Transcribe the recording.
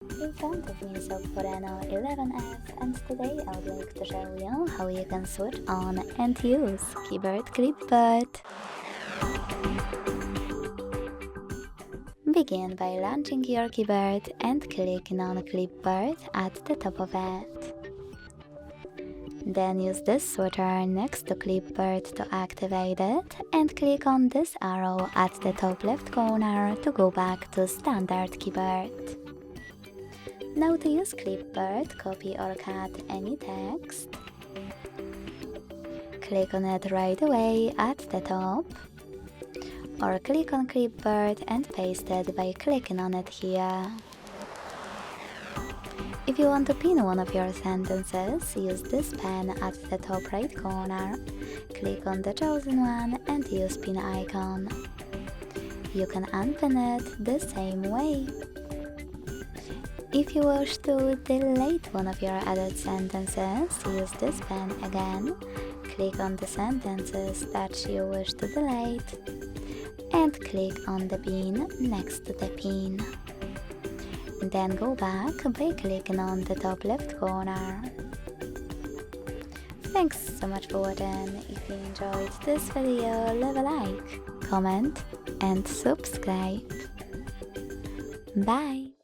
In front of me is OPPO Reno 11F, and today I would like to show you how you can switch on and use keyboard Clipboard. Begin by launching your keyboard and clicking on Clipboard at the top of it. Then use this switcher next to Clipboard to activate it and click on this arrow at the top left corner to go back to standard keyboard. Now to use Clipboard, copy or cut any text. Click on it right away at the top. Or click on Clipboard and paste it by clicking on it here. If you want to pin one of your sentences, use this pen at the top right corner. Click on the chosen one and use pin icon. You can unpin it the same way. If you wish to delete one of your added sentences, use this pen again. Click on the sentences that you wish to delete and click on the pin next to the pin. Then go back by clicking on the top left corner. Thanks so much for watching. If you enjoyed this video, leave a like, comment and subscribe. Bye!